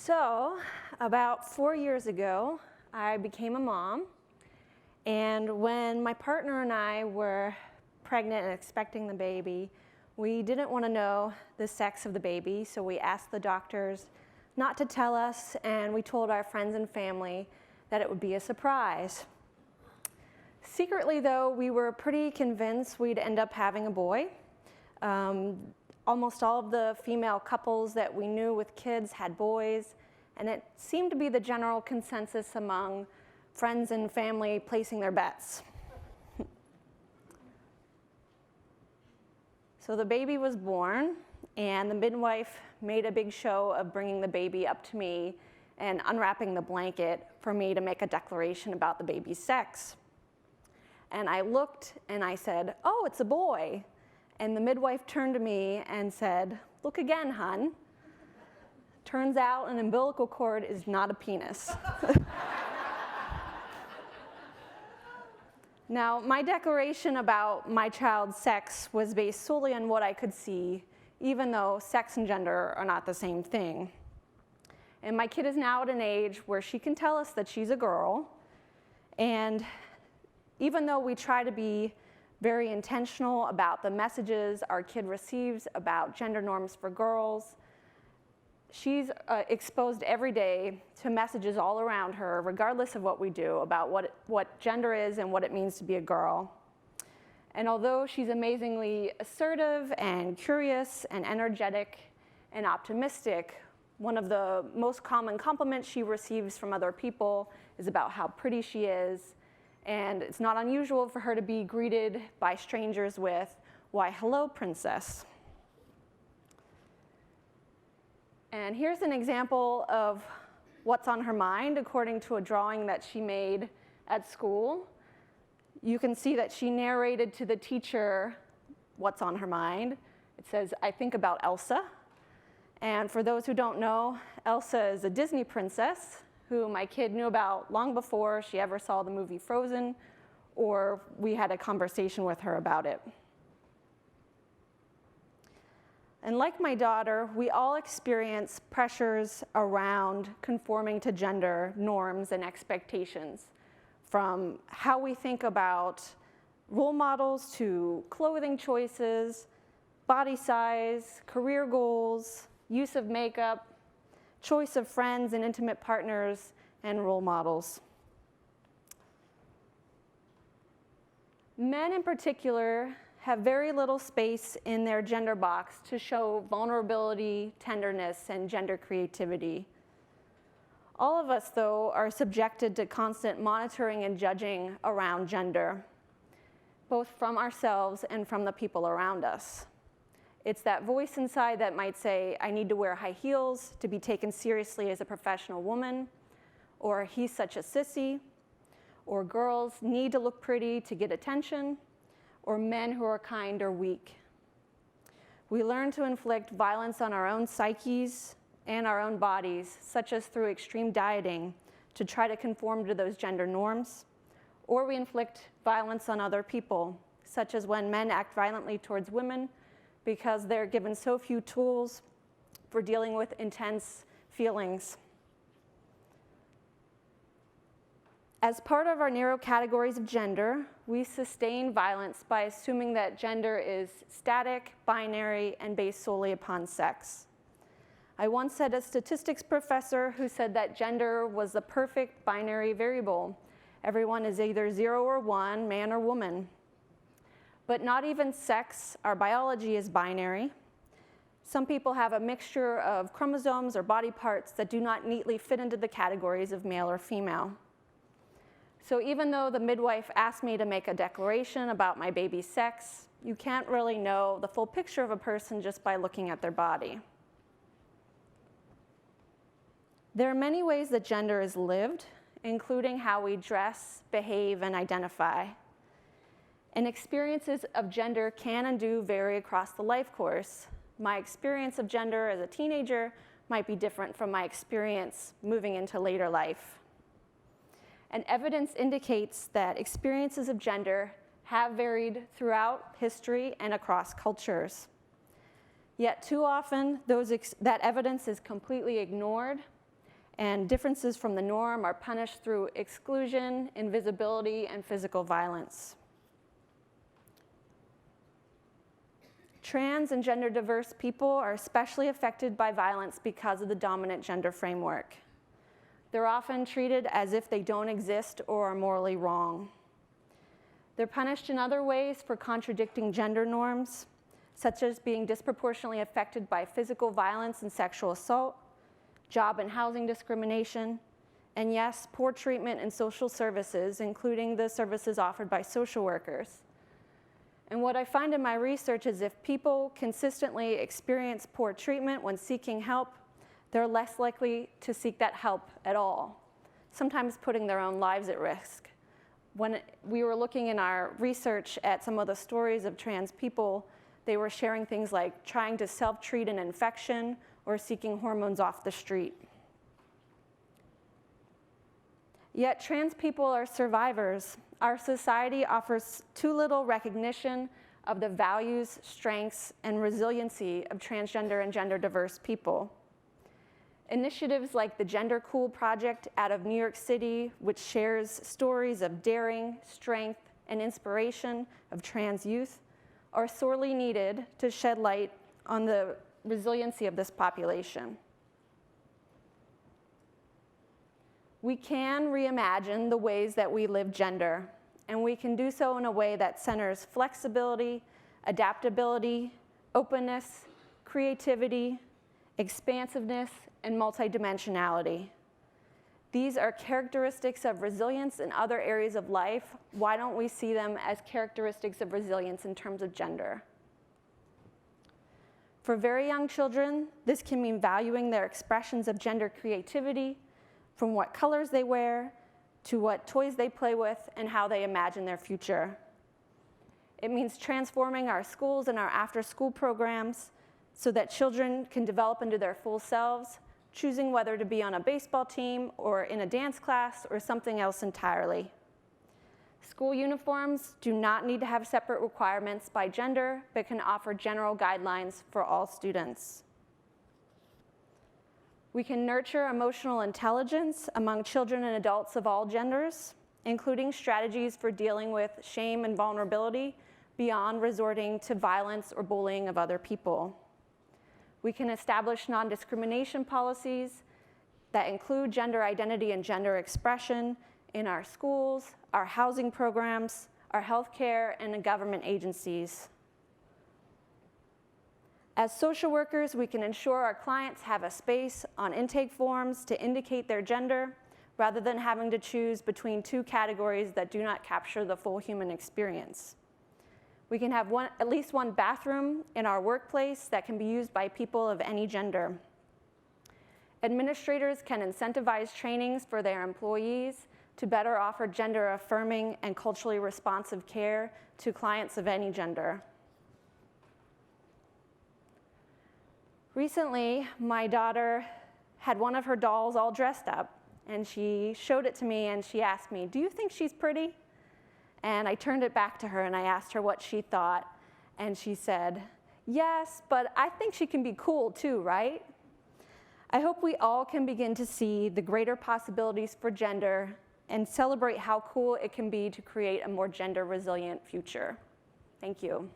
So, about 4 years ago, I became a mom, and when my partner and I were pregnant and expecting the baby, we didn't want to know the sex of the baby, so we asked the doctors not to tell us, and we told our friends and family that it would be a surprise. Secretly, though, we were pretty convinced we'd end up having a boy. Almost all of the female couples that we knew with kids had boys, and it seemed to be the general consensus among friends and family placing their bets. So the baby was born, and the midwife made a big show of bringing the baby up to me and unwrapping the blanket for me to make a declaration about the baby's sex. And I looked and I said, "Oh, it's a boy." And the midwife turned to me and said, "Look again, hun. Turns out an umbilical cord is not a penis." Now, my declaration about my child's sex was based solely on what I could see, even though sex and gender are not the same thing. And my kid is now at an age where she can tell us that she's a girl, and even though we try to be very intentional about the messages our kid receives about gender norms for girls, she's exposed every day to messages all around her, regardless of what we do, about what gender is and what it means to be a girl. And although she's amazingly assertive and curious and energetic and optimistic, one of the most common compliments she receives from other people is about how pretty she is. And it's not unusual for her to be greeted by strangers with, "Why, hello, princess." And here's an example of what's on her mind according to a drawing that she made at school. You can see that she narrated to the teacher what's on her mind. It says, "I think about Elsa." And for those who don't know, Elsa is a Disney princess who my kid knew about long before she ever saw the movie Frozen, or we had a conversation with her about it. And like my daughter, we all experience pressures around conforming to gender norms and expectations, from how we think about role models to clothing choices, body size, career goals, use of makeup, choice of friends and intimate partners, and role models. Men in particular have very little space in their gender box to show vulnerability, tenderness, and gender creativity. All of us, though, are subjected to constant monitoring and judging around gender, both from ourselves and from the people around us. It's that voice inside that might say, "I need to wear high heels to be taken seriously as a professional woman," or "he's such a sissy," or "girls need to look pretty to get attention," or "men who are kind are weak." We learn to inflict violence on our own psyches and our own bodies, such as through extreme dieting to try to conform to those gender norms, or we inflict violence on other people, such as when men act violently towards women because they're given so few tools for dealing with intense feelings. As part of our narrow categories of gender, we sustain violence by assuming that gender is static, binary, and based solely upon sex. I once had a statistics professor who said that gender was the perfect binary variable. Everyone is either 0 or 1, man or woman. But not even sex, our biology, is binary. Some people have a mixture of chromosomes or body parts that do not neatly fit into the categories of male or female. So even though the midwife asked me to make a declaration about my baby's sex, you can't really know the full picture of a person just by looking at their body. There are many ways that gender is lived, including how we dress, behave, and identify. And experiences of gender can and do vary across the life course. My experience of gender as a teenager might be different from my experience moving into later life. And evidence indicates that experiences of gender have varied throughout history and across cultures. Yet too often, that evidence is completely ignored, and differences from the norm are punished through exclusion, invisibility, and physical violence. Trans and gender diverse people are especially affected by violence because of the dominant gender framework. They're often treated as if they don't exist or are morally wrong. They're punished in other ways for contradicting gender norms, such as being disproportionately affected by physical violence and sexual assault, job and housing discrimination, and yes, poor treatment in social services, including the services offered by social workers. And what I find in my research is if people consistently experience poor treatment when seeking help, they're less likely to seek that help at all, sometimes putting their own lives at risk. When we were looking in our research at some of the stories of trans people, they were sharing things like trying to self-treat an infection or seeking hormones off the street. Yet trans people are survivors. Our society offers too little recognition of the values, strengths, and resiliency of transgender and gender diverse people. Initiatives like the Gender Cool Project out of New York City, which shares stories of daring, strength, and inspiration of trans youth, are sorely needed to shed light on the resiliency of this population. We can reimagine the ways that we live gender, and we can do so in a way that centers flexibility, adaptability, openness, creativity, expansiveness, and multidimensionality. These are characteristics of resilience in other areas of life. Why don't we see them as characteristics of resilience in terms of gender? For very young children, this can mean valuing their expressions of gender creativity, from what colors they wear, to what toys they play with, and how they imagine their future. It means transforming our schools and our after-school programs so that children can develop into their full selves, choosing whether to be on a baseball team or in a dance class or something else entirely. School uniforms do not need to have separate requirements by gender, but can offer general guidelines for all students. We can nurture emotional intelligence among children and adults of all genders, including strategies for dealing with shame and vulnerability beyond resorting to violence or bullying of other people. We can establish non-discrimination policies that include gender identity and gender expression in our schools, our housing programs, our healthcare, and in government agencies. As social workers, we can ensure our clients have a space on intake forms to indicate their gender, rather than having to choose between two categories that do not capture the full human experience. We can have at least one bathroom in our workplace that can be used by people of any gender. Administrators can incentivize trainings for their employees to better offer gender-affirming and culturally responsive care to clients of any gender. Recently, my daughter had one of her dolls all dressed up, and she showed it to me, and she asked me, "Do you think she's pretty?" And I turned it back to her, and I asked her what she thought, and she said, "Yes, but I think she can be cool too, right?" I hope we all can begin to see the greater possibilities for gender and celebrate how cool it can be to create a more gender-resilient future. Thank you.